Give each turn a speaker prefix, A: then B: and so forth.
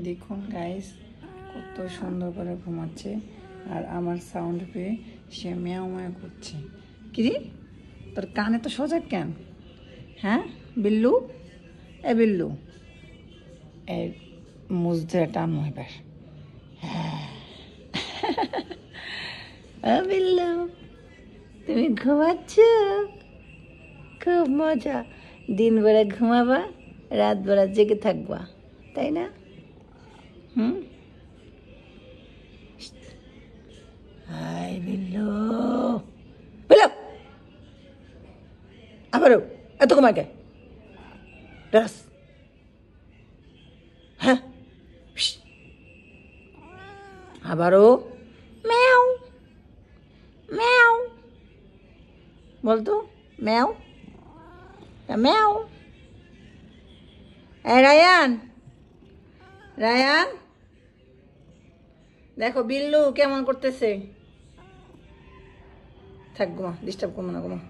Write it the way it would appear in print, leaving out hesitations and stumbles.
A: দেখুন গাইস কত সুন্দর করে ঘুমাচ্ছে আর আমার সাউন্ড পেয়ে সে ম্যাও ম্যাও করছে। কিরে তোর কানে তো সোজা কেন? হ্যাঁ বিল্লু, এ বিল্লু, এই মুজ ধরে টানো এবার। হ্যাঁ বিল্লু, তুমি ঘুমাচ্ছ? খুব মজা, দিন বেলা ঘুমাবা, রাত বেলা জেগে থাকবা, তাই না? হাই বিল্লু, বিল্লু আবারও এত ঘুমায় কে? রাস হ্যাঁ, আবারও ম্যাও ম্যাও বলতো, ম্যাও ম্যাও। রায়ান, রায়ান দেখো বিল্লু কেমন করতেছে। থাক ঘুমা, ডিস্টার্ব করবো না, ঘুমা।